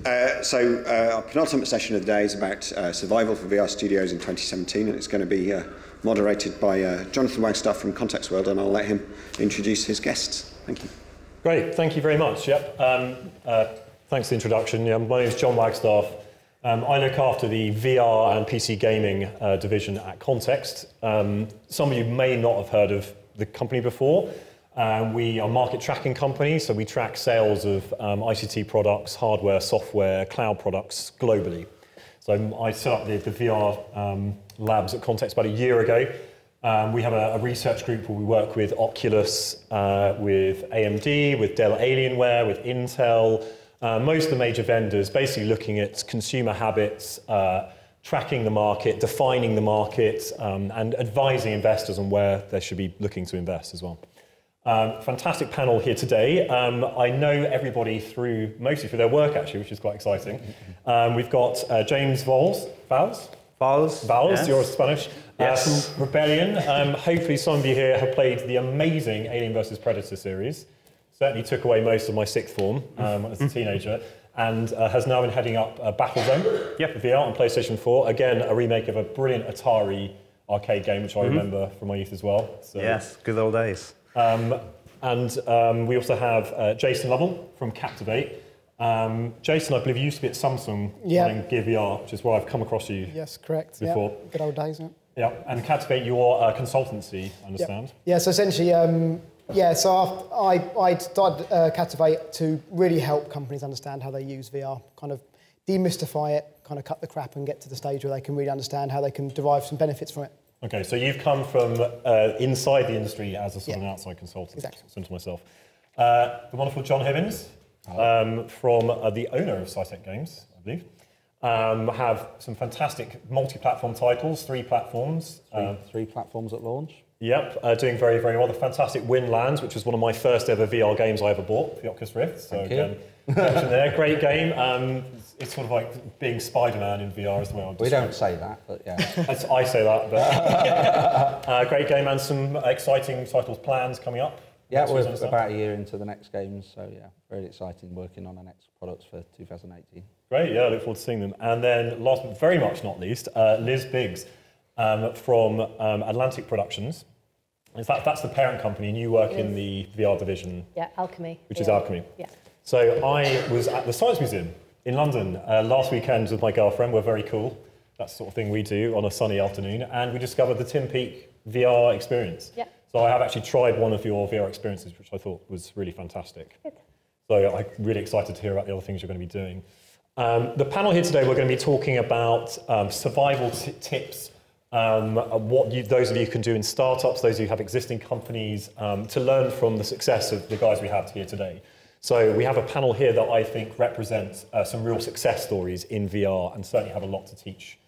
Our penultimate session of the day is about survival for VR studios in 2017, and it's going to be moderated by Jonathan Wagstaff from Context World, and I'll let him introduce his guests. Thank you. Great, thank you very much. Yep. Thanks for the introduction. My name is John Wagstaff. I look after the VR and PC gaming division at Context. Some of you may not have heard of the company before. We are a market tracking company, so we track sales of ICT products, hardware, software, cloud products globally. So I set up the VR labs at Context about a year ago. We have a research group where we work with Oculus, with AMD, with Dell Alienware, with Intel, most of the major vendors, basically looking at consumer habits, tracking the market, defining the market, and advising investors on where they should be looking to invest as well. Fantastic panel here today. I know everybody mostly through their work actually, which is quite exciting. We've got James Valls, yes. You're Spanish, yes. From Rebellion. Hopefully some of you here have played the amazing Alien vs Predator series. Certainly took away most of my sixth form as a teenager, and has now been heading up Battlezone VR on PlayStation 4. Again, a remake of a brilliant Atari arcade game, which I remember from my youth as well. So, yes, good old days. We also have Jason Lovell from Captivate. Jason, I believe you used to be at Samsung running Gear VR, which is where I've come across you. Yes, correct. Before. Yeah. Good old days. Yeah, and Captivate, you're a consultancy, I understand. Yeah, so essentially, so I started Captivate to really help companies understand how they use VR, kind of demystify it, kind of cut the crap and get to the stage where they can really understand how they can derive some benefits from it. Okay, so you've come from inside the industry as a sort of an outside consultant, exactly. Similar to myself. The wonderful John Hibbins, from the owner of Cytec Games, I believe, have some fantastic multi-platform titles, 3 platforms. Three platforms at launch. Yep, doing very, very well. The fantastic Windlands, which was one of my first ever VR games I ever bought for the Oculus Rift. So again, there, great game. It's sort of like being Spider-Man in VR as well. We don't say that, but yeah. I say that, but great game and some exciting titles plans coming up. Yeah, we're about a year into the next games, so yeah, very exciting working on our next products for 2018. Great, yeah, I look forward to seeing them. And then last but very much not least, Liz Biggs from Atlantic Productions. In fact, that's the parent company, and you work in the VR division. Yeah, Alchemy. Which is Alchemy. Yeah. So I was at the Science Museum in London last weekend with my girlfriend. We're very cool. That's the sort of thing we do on a sunny afternoon. And we discovered the Tim Peake VR experience. Yeah. So I have actually tried one of your VR experiences, which I thought was really fantastic. Good. So I'm really excited to hear about the other things you're going to be doing. The panel here today, we're going to be talking about survival tips, those of you can do in startups, those of you who have existing companies, to learn from the success of the guys we have here today. So we have a panel here that I think represents some real success stories in VR and certainly have a lot to teach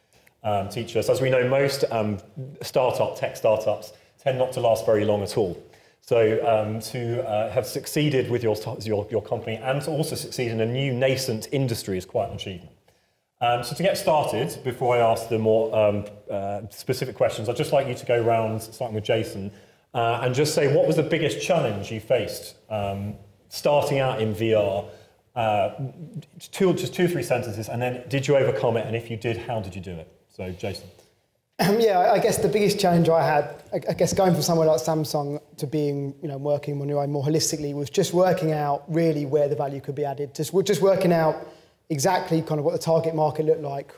us. As we know, most tech startups tend not to last very long at all. So to have succeeded with your company and to also succeed in a new nascent industry is quite an achievement. So to get started, before I ask the more specific questions, I'd just like you to go around, starting with Jason, and just say what was the biggest challenge you faced starting out in VR? Just 2 or 3 sentences, and then did you overcome it? And if you did, how did you do it? So, Jason. Yeah, I guess the biggest challenge I had, I guess going from somewhere like Samsung to being, working on your own more holistically, was just working out really where the value could be added. Just working out exactly kind of what the target market looked like,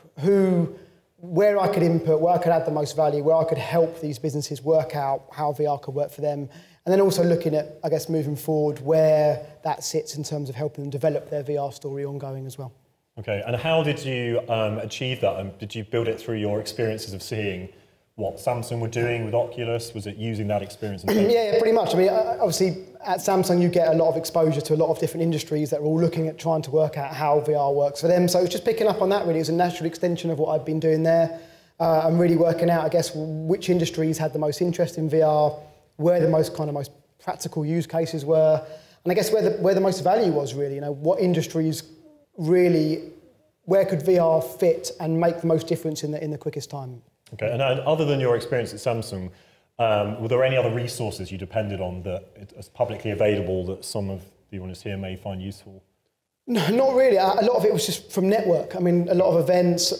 where I could input, where I could add the most value, where I could help these businesses work out how VR could work for them. And then also looking at, I guess, moving forward, where that sits in terms of helping them develop their VR story ongoing as well. Okay, and how did you achieve that? Did you build it through your experiences of seeing what Samsung were doing with Oculus? Was it using that experience? Yeah, pretty much. I mean, obviously, at Samsung, you get a lot of exposure to a lot of different industries that are all looking at trying to work out how VR works for them. So it's just picking up on that, really. It was a natural extension of what I've been doing there. And really working out, I guess, which industries had the most interest in VR, where the most practical use cases were, and I guess where the most value was, really. What industries really, where could VR fit and make the most difference in the quickest time? Okay, and other than your experience at Samsung, were there any other resources you depended on that is publicly available that some of the audience here may find useful? No, not really. A lot of it was just from network. I mean, a lot of events,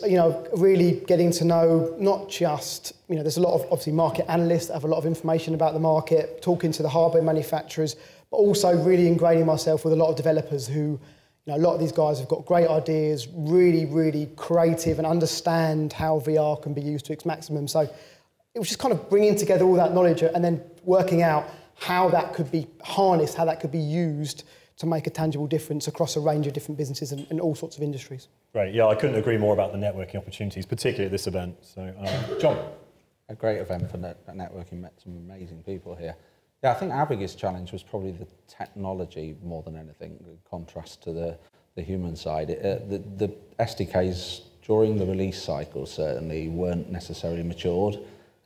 really getting to know not just, there's a lot of obviously market analysts that have a lot of information about the market, talking to the hardware manufacturers, but also really ingraining myself with a lot of developers who, a lot of these guys have got great ideas, really, really creative and understand how VR can be used to its maximum. So it was just kind of bringing together all that knowledge and then working out how that could be harnessed, how that could be used to make a tangible difference across a range of different businesses and all sorts of industries. Great, yeah, I couldn't agree more about the networking opportunities, particularly at this event. So, John? A great event for networking, met some amazing people here. Yeah, I think our biggest challenge was probably the technology more than anything, in contrast to the human side. The SDKs during the release cycle certainly weren't necessarily matured.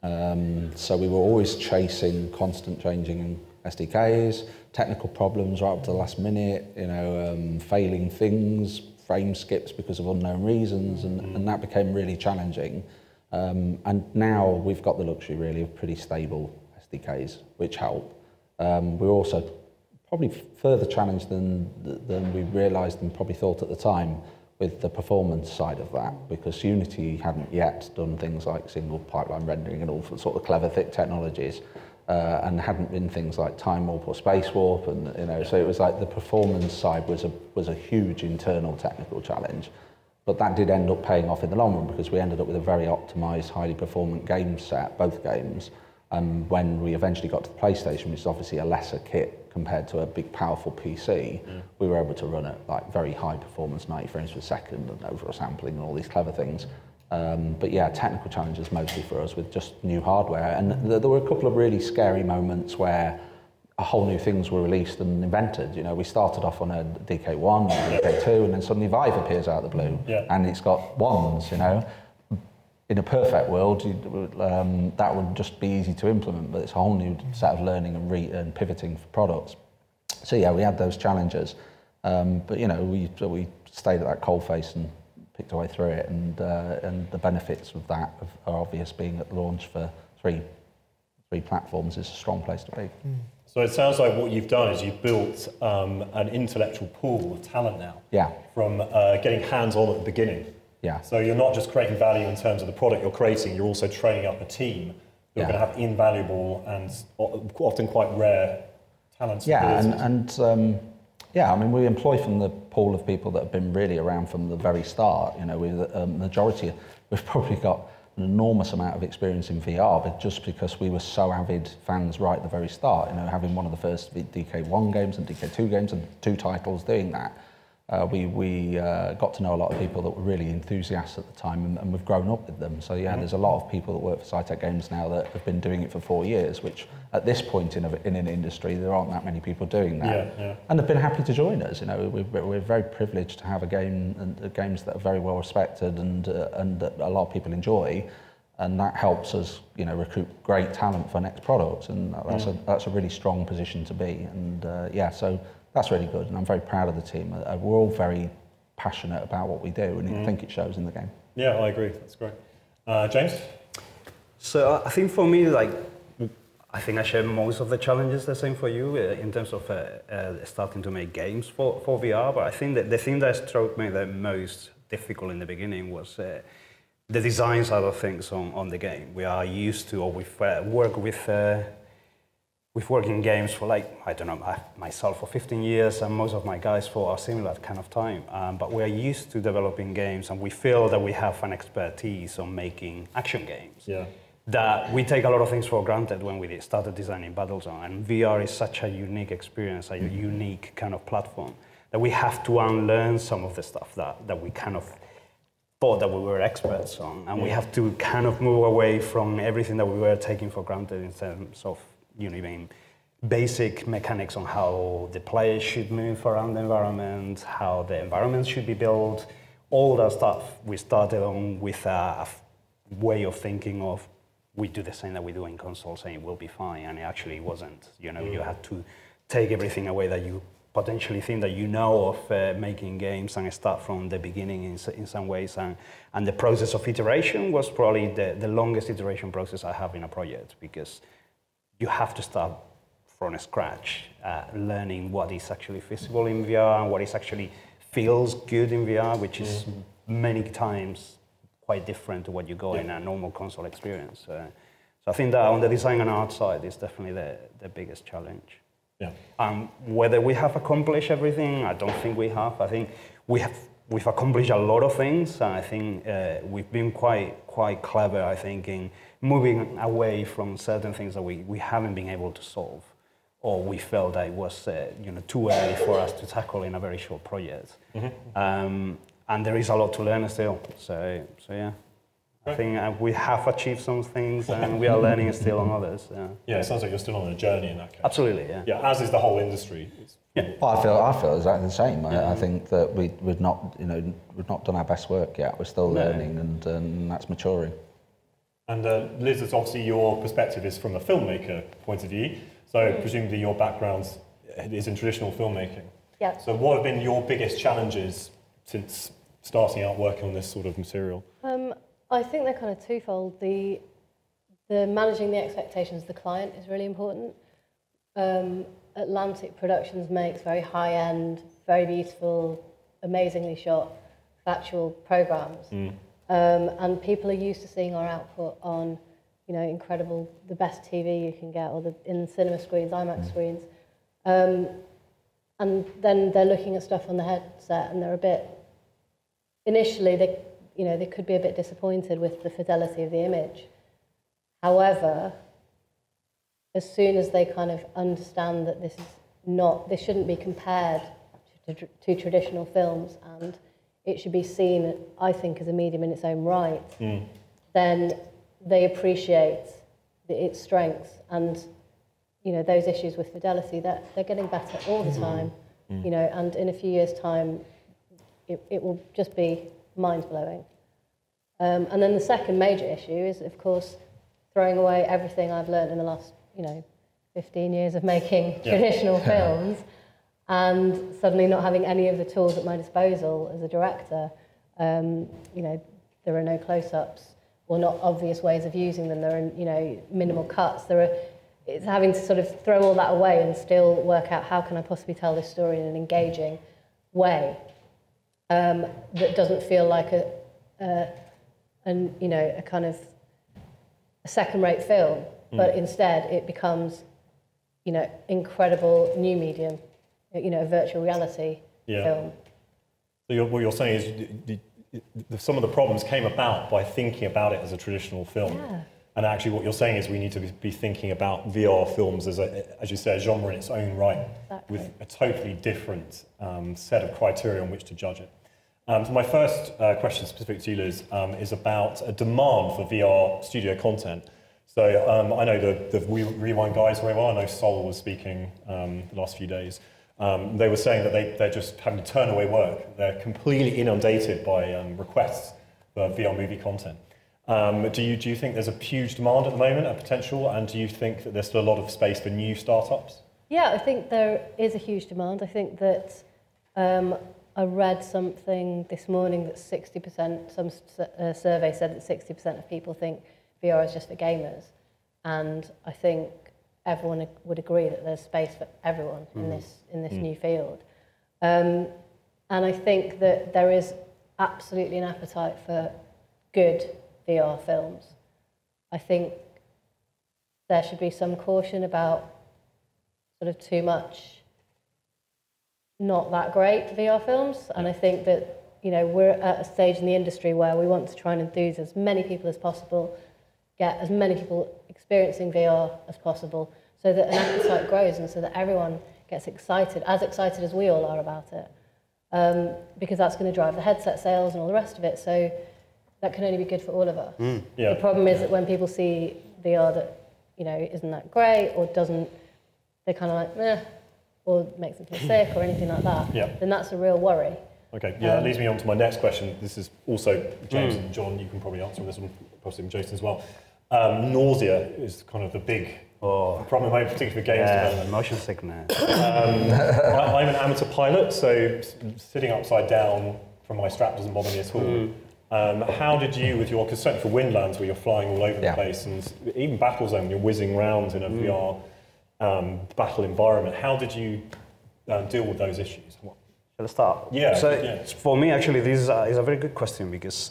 So we were always chasing constant changing SDKs, technical problems right up to the last minute, failing things, frame skips because of unknown reasons, and that became really challenging. And now we've got the luxury really of pretty stable SDKs, which help. We're also probably further challenged than we realised and probably thought at the time with the performance side of that, because Unity hadn't yet done things like single pipeline rendering and all sort of clever thick technologies. And hadn't been things like time warp or space warp, and so it was like the performance side was a huge internal technical challenge, but that did end up paying off in the long run because we ended up with a very optimized, highly performant game set, both games. And when we eventually got to the PlayStation, which is obviously a lesser kit compared to a big powerful PC, we were able to run at like very high performance, 90 frames per second, and oversampling and all these clever things. But yeah, technical challenges mostly for us with just new hardware. And there were a couple of really scary moments where a whole new things were released and invented. We started off on a DK1, DK2, and then suddenly Vive appears out of the blue, and it's got wands. In a perfect world, that would just be easy to implement, but it's a whole new set of learning and pivoting for products. So yeah, we had those challenges, but we stayed at that coalface and picked our way through it, and the benefits of that are obvious. Being at launch for three platforms is a strong place to be. So it sounds like what you've done is you've built an intellectual pool of talent now. Yeah. From getting hands-on at the beginning. Yeah. So you're not just creating value in terms of the product you're creating, you're also training up a team who are going to have invaluable and often quite rare talents. Yeah, yeah, I mean, we employ from the pool of people that have been really around from the very start. With a majority, we've probably got an enormous amount of experience in VR, but just because we were so avid fans right at the very start, having one of the first DK1 games and DK2 games and 2 titles doing that, we got to know a lot of people that were really enthusiasts at the time, and we've grown up with them. So yeah, there's a lot of people that work for SciTech Games now that have been doing it for 4 years, which at this point in an industry, there aren't that many people doing that. And have been happy to join us. We're very privileged to have a game and games that are very well respected and that a lot of people enjoy. And that helps us, recruit great talent for next products, and that's a really strong position to be. And so that's really good, and I'm very proud of the team. We're all very passionate about what we do, and I think it shows in the game. Yeah, I agree. That's great. James? So I think for me, I think I share most of the challenges the same for you in terms of starting to make games for VR, but I think that the thing that struck me the most difficult in the beginning was the design side of things on the game. We are used to, or we've worked with working games for myself for 15 years and most of my guys for a similar kind of time. But we're used to developing games, and we feel that we have an expertise on making action games. Yeah. That we take a lot of things for granted when we started designing Battlezone. And VR is such a unique experience, a unique kind of platform, that we have to unlearn some of the stuff that we kind of thought that we were experts on. And we have to kind of move away from everything that we were taking for granted in terms of even basic mechanics on how the players should move around the environment, how the environment should be built, all that stuff. We started on with a way of thinking of, we do the same that we do in consoles and it will be fine, and it actually wasn't. You had to take everything away that you potentially think that of making games and start from the beginning in some ways. And the process of iteration was probably the longest iteration process I have in a project, because you have to start from scratch, learning what is actually feasible in VR and what is actually feels good in VR, which is many times quite different to what you go in a normal console experience. So I think that on the design and art side is definitely the biggest challenge. Yeah. Whether we have accomplished everything, I don't think we have. I think we've accomplished a lot of things, and I think we've been quite clever, I think, in moving away from certain things that we haven't been able to solve, or we felt that it was too early for us to tackle in a very short project. And there is a lot to learn still. So yeah. I think we have achieved some things, and we are learning still on others. Yeah, it sounds like you're still on a journey in that case. Absolutely, yeah. Yeah, as is the whole industry. Well, I feel exactly the same. I think that we've not done our best work yet. We're still learning, and that's maturing. And Liz, it's obviously your perspective is from a filmmaker point of view. So presumably your background is in traditional filmmaking. Yeah. So what have been your biggest challenges since starting out working on this sort of material? I think they're kind of twofold. The managing the expectations of the client is really important. Atlantic Productions makes very high-end, very beautiful, amazingly shot, factual programs. And people are used to seeing our output on, incredible, the best TV you can get, or in cinema screens, IMAX screens. And then they're looking at stuff on the headset, and they're a bit, initially, they could be a bit disappointed with the fidelity of the image. However, as soon as they kind of understand that this shouldn't be compared to traditional films, and it should be seen, I think, as a medium in its own right, then they appreciate its strengths, and those issues with fidelity, that they're getting better all the time, and in a few years' time, it will just be mind-blowing. And then the second major issue is, of course, throwing away everything I've learned in the last 15 years of making traditional films, and suddenly not having any of the tools at my disposal as a director. There are no close-ups, or not obvious ways of using them. There are, minimal cuts. It's having to sort of throw all that away and still work out how can I possibly tell this story in an engaging way that doesn't feel like a kind of a second-rate film, but instead it becomes, incredible new medium, a virtual reality film. So what you're saying is some of the problems came about by thinking about it as a traditional film. Yeah. And actually what you're saying is we need to be thinking about VR films as you say, a genre in its own right, with a totally different set of criteria on which to judge it. So my first question specific to you, Liz, is about a demand for VR studio content. So I know the Rewind guys very well. I know Sol was speaking the last few days. They were saying that they're just having to turn away work. They're completely inundated by requests for VR movie content. Do you think there's a huge demand at the moment, a potential, and do you think that there's still a lot of space for new startups? Yeah, I think there is a huge demand. I think that I read something this morning that 60%, some survey said that 60% of people think VR is just for gamers. And I think everyone would agree that there's space for everyone in this new field. And I think that there is absolutely an appetite for good VR films. I think there should be some caution about sort of too much not that great VR films, and I think that we're at a stage in the industry where we want to try and enthuse as many people as possible, get as many people experiencing VR as possible, so that an appetite grows and so that everyone gets excited as we all are about it, because that's going to drive the headset sales and all the rest of it. So that can only be good for all of us. The problem is that when people see VR that isn't that great or doesn't, they're kind of like meh, or makes them feel sick or anything like that, then that's a real worry. Okay, that leads me on to my next question. This is also James and John, you can probably answer this one, possibly Jason as well. Nausea is kind of the big problem, particularly for games development. Motion sickness. I'm an amateur pilot, so sitting upside down from my strap doesn't bother me at all. How did you, with your, because certainly for Windlands where you're flying all over the place, and even Battlezone, you're whizzing around in a VR battle environment, how did you deal with those issues? Let's start. Yeah. So yeah. for me, actually, this is a very good question because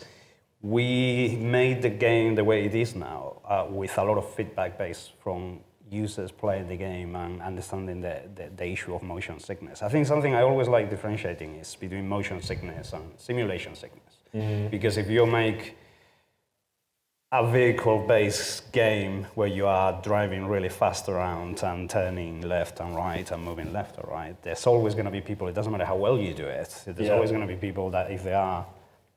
we made the game the way it is now with a lot of feedback based from users playing the game and understanding the issue of motion sickness. I think something I always like differentiating is between motion sickness and simulation sickness. Because if you make a vehicle-based game where you are driving really fast around and turning left and right and moving left or right, there's always going to be people, it doesn't matter how well you do it, there's always going to be people that if they are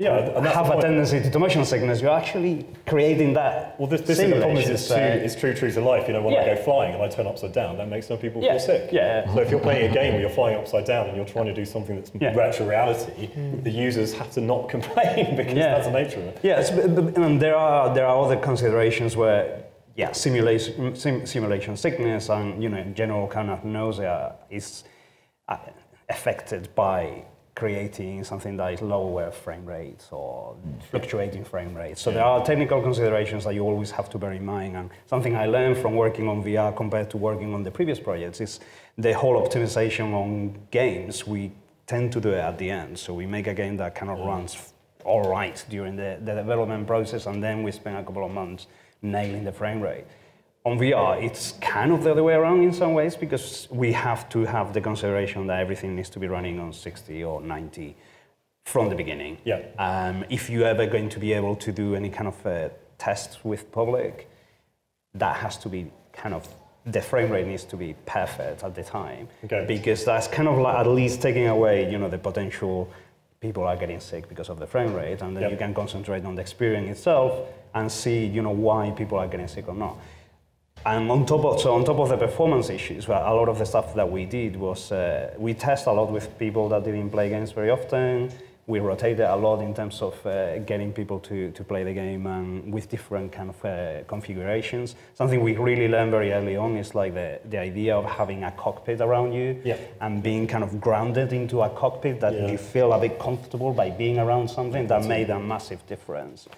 have a tendency to motion sickness, you're actually creating that. Well, this is the problem. It's true to life. You know, when I go flying and I turn upside down, that makes some people feel sick. Yeah. So if you're playing a game where you're flying upside down and you're trying to do something that's virtual reality, the users have to not complain because that's the nature of it. Yeah, and there are other considerations where simulation sickness and general kind of nausea is affected by creating something that is lower frame rates or fluctuating frame rates. So there are technical considerations that you always have to bear in mind. And something I learned from working on VR compared to working on the previous projects is the whole optimization on games. We tend to do it at the end. So we make a game that kind of runs all right during the development process, and then we spend a couple of months nailing the frame rate. On VR, it's kind of the other way around in some ways because we have to have the consideration that everything needs to be running on 60 or 90 from the beginning. Yeah. If you're ever going to be able to do any kind of tests with public, that has to be kind of, the frame rate needs to be perfect at the time. Okay. Because that's kind of like at least taking away, the potential people are getting sick because of the frame rate, and then you can concentrate on the experience itself and see, why people are getting sick or not. And on top of the performance issues, well, a lot of the stuff that we did was we test a lot with people that didn't play games very often. We rotated a lot in terms of getting people to play the game and with different kind of configurations. Something we really learned very early on is like the idea of having a cockpit around you and being kind of grounded into a cockpit that you feel a bit comfortable by being around something. That made a massive difference.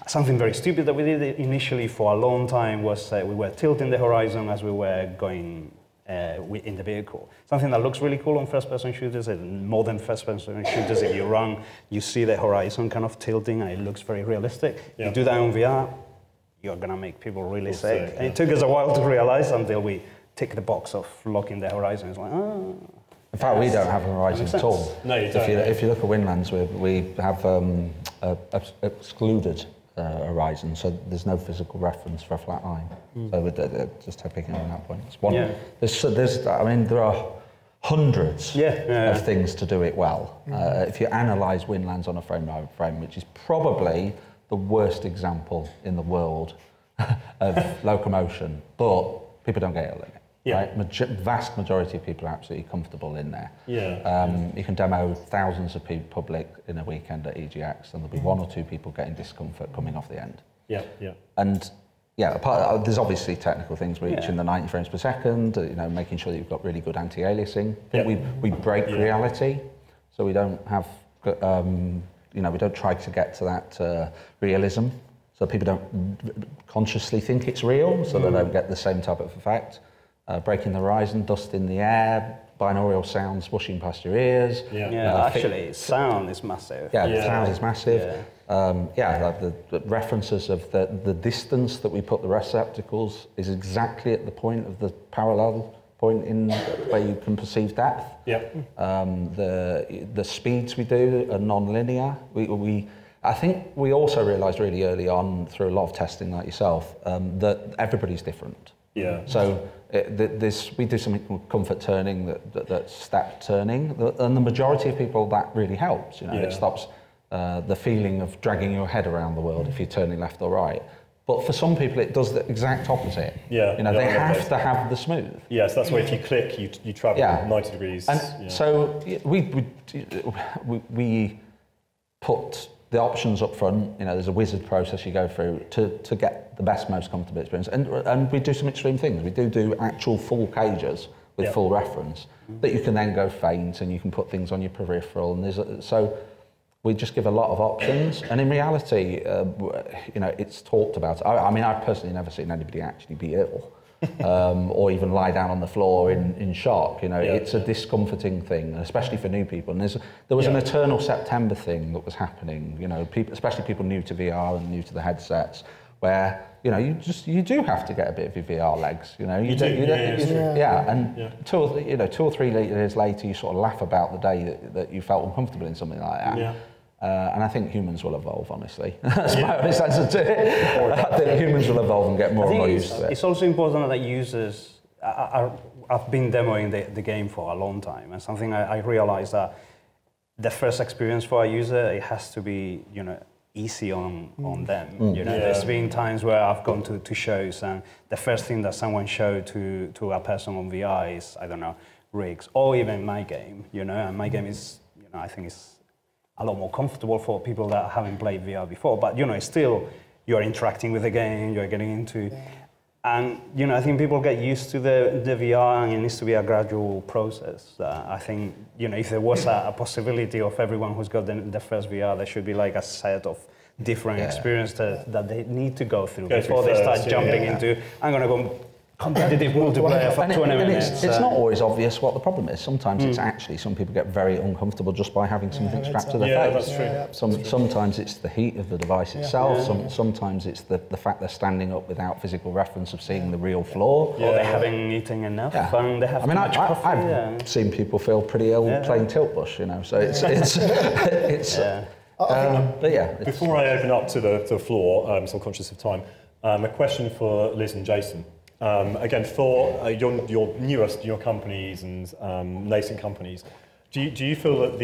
Something very stupid that we did initially for a long time was we were tilting the horizon as we were going in the vehicle. Something that looks really cool on first-person shooters, and modern first-person shooters, if you run, you see the horizon kind of tilting and it looks very realistic. You do that on VR, you're going to make people really sick. And it took us a while to realize until we tick the box of locking the horizon. It's like, oh. In fact, we don't have a horizon at all. No, you don't. If you look at Winlands, we have excluded horizon, so there's no physical reference for a flat line. So we're just picking on that point. It's one. There are hundreds of things to do it well. If you analyse Winlands on a frame, which is probably the worst example in the world of locomotion, but people don't get ill in it. Right? Vast majority of people are absolutely comfortable in there. You can demo thousands of people public in a weekend at EGX, and there'll be one or two people getting discomfort coming off the end. And there's obviously technical things reaching the 90 frames per second. Making sure that you've got really good anti-aliasing. We break reality, so we don't have we don't try to get to that realism, so people don't consciously think it's real, so they don't get the same type of effect. Breaking the horizon, dust in the air, binaural sound swooshing past your ears. Actually, sound is massive. Sound is massive. The references of the distance that we put the receptacles is exactly at the point of the parallel point in where you can perceive depth. The speeds we do are non-linear. I think we also realised really early on through a lot of testing like yourself that everybody's different. So we do something called comfort turning, that's step turning, and the majority of people that really helps. It stops the feeling of dragging your head around the world if you're turning left or right. But for some people, it does the exact opposit. They have to have the smooth. So that's why if you click, you travel 90 degrees. And so we put the options up front. There's a wizard process you go through to get the best, most comfortable experience. And we do some extreme things. We do actual full cages with full reference that you can then go faint, and you can put things on your peripheral. And so we just give a lot of options. And in reality, it's talked about. I personally never seen anybody actually be ill or even lie down on the floor in shock. You know, it's a discomforting thing, especially for new people. And there was an eternal September thing that was happening. You know, people, especially people new to VR and new to the headsets, where you do have to get a bit of your VR legs. You know, and 2 or 3 years later, you sort of laugh about the day that you felt uncomfortable in something like that. Yeah. And I think humans will evolve, honestly. That's my honest answer to it. I think humans will evolve and get more and more used to it. It's also important that users I've been demoing the game for a long time, and something I realized that the first experience for a user, it has to be, easy on them. There's been times where I've gone to shows, and the first thing that someone showed to a person on VR is, I don't know, rigs, or even my game, and my game is, I think it's a lot more comfortable for people that haven't played VR before, but it's still, you're interacting with the game, you're getting into, and I think people get used to the VR, and it needs to be a gradual process. I think if there was a possibility of everyone who's got the first VR, there should be like a set of different experiences that they need to go through before they start jumping into, I'm going to go competitive multiplayer for 20 minutes. It's not always obvious what the problem is. Sometimes it's actually, some people get very uncomfortable just by having something strapped to their face. That's true. Sometimes it's the heat of the device itself. Sometimes it's the fact they're standing up without physical reference of seeing the real floor. Or they haven't eaten enough, and they have too much coffee. I've seen people feel pretty ill playing tilt bush, so it's Before I open up to the floor, so I'm conscious of time, a question for Liz and Jason. Again, for your newest companies and nascent companies, do you feel that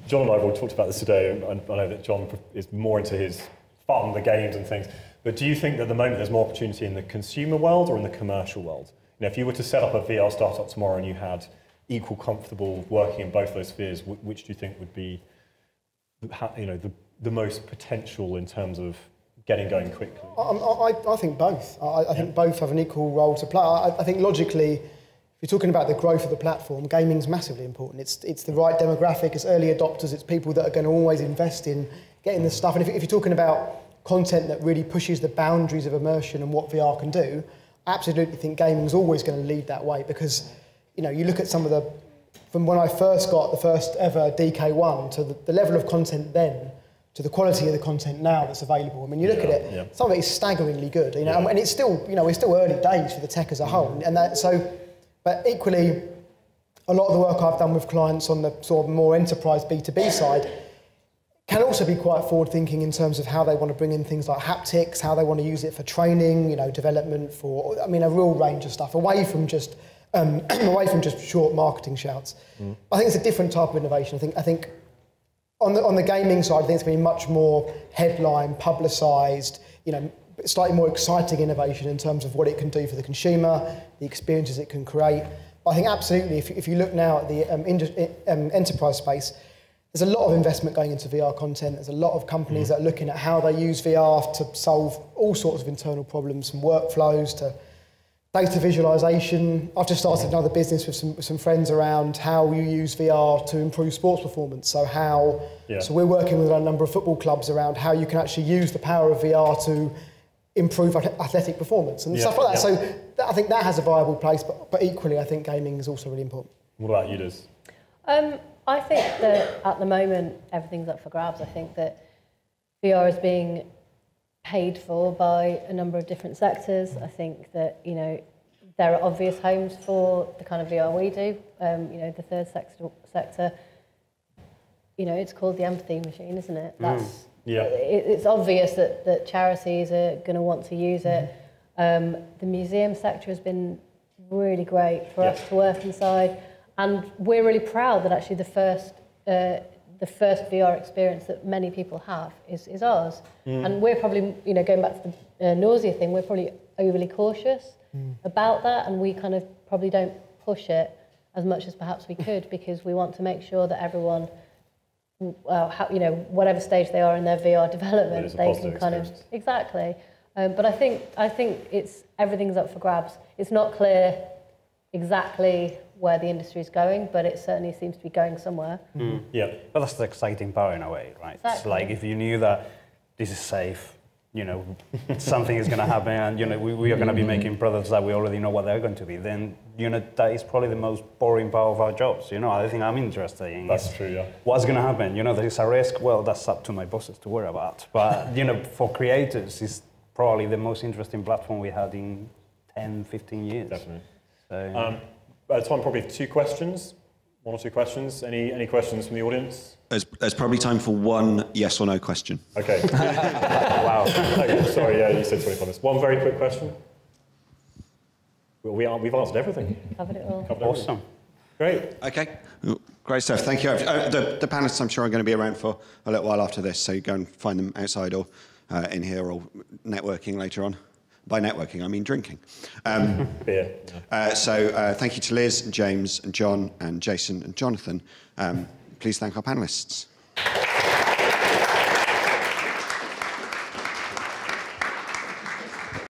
John and I have all talked about this today, and I know that John is more into his fun, the games and things, but do you think that at the moment there's more opportunity in the consumer world or in the commercial world? If you were to set up a VR startup tomorrow and you had equal comfortable working in both those spheres, which do you think would be the most potential in terms of getting going quickly? I think both. I think both have an equal role to play. I think logically, if you're talking about the growth of the platform, gaming's massively important. It's the right demographic, it's early adopters, it's people that are going to always invest in getting this stuff. And if you're talking about content that really pushes the boundaries of immersion and what VR can do, I absolutely think gaming's always going to lead that way, because you look at some of from when I first got the first ever DK1 to the level of content then, to the quality of the content now that's available. I mean, you look at it, some of it is staggeringly good, and it's still, we're still early days for the tech as a whole. And but equally, a lot of the work I've done with clients on the sort of more enterprise B2B side can also be quite forward-thinking in terms of how they want to bring in things like haptics, how they want to use it for training, development for, a real range of stuff, away from just short marketing shouts. I think it's a different type of innovation. I think on the gaming side, I think it's going to be much more headline, publicised, slightly more exciting innovation in terms of what it can do for the consumer, the experiences it can create. But I think absolutely, if you look now at the enterprise space, there's a lot of investment going into VR content. There's a lot of companies that are looking at how they use VR to solve all sorts of internal problems, from workflows to data visualization. I've just started another business with some friends around how you use VR to improve sports performance. So so we're working with a number of football clubs around how you can actually use the power of VR to improve athletic performance and stuff like that. So I think that has a viable place, but equally I think gaming is also really important. What about you, Liz? I think that at the moment everything's up for grabs. I think that VR is being paid for by a number of different sectors. I think that there are obvious homes for the kind of VR we do. The third sector. It's called the empathy machine, isn't it? It's obvious that charities are going to want to use it. The museum sector has been really great for us to work inside, and we're really proud that actually the first VR experience that many people have is ours. And we're probably, going back to the nausea thing, we're probably overly cautious about that, and we kind of probably don't push it as much as perhaps we could, because we want to make sure that everyone, whatever stage they are in their VR development, they can kind of exactly. But I think everything's up for grabs. It's not clear exactly where the industry is going, but it certainly seems to be going somewhere. But that's the exciting part in a way, right? Exactly. It's like if you knew that this is safe, you know, something is going to happen, and you know, we are going to be making products that we already know what they're going to be. Then, you know, that is probably the most boring part of our jobs. You know, I think I'm interested in. That's true, yeah. What's going to happen? You know, there is a risk. Well, that's up to my bosses to worry about. But you know, for creators, it's probably the most interesting platform we had in 10, 15 years. Definitely. So, At the time, probably 2 questions. 1 or 2 questions. Any questions from the audience? There's probably time for one yes or no question. Okay. wow. Okay, sorry, yeah, you said 25 minutes. One very quick question. Well, we've answered everything. Covered it all. Awesome. Great. Okay, great stuff. Thank you. The panelists, I'm sure, are going to be around for a little while after this, so you go and find them outside or in here or networking later on. By networking, I mean drinking. Beer. Yeah. So thank you to Liz, and James, and John, and Jason, and Jonathan. Please thank our panelists.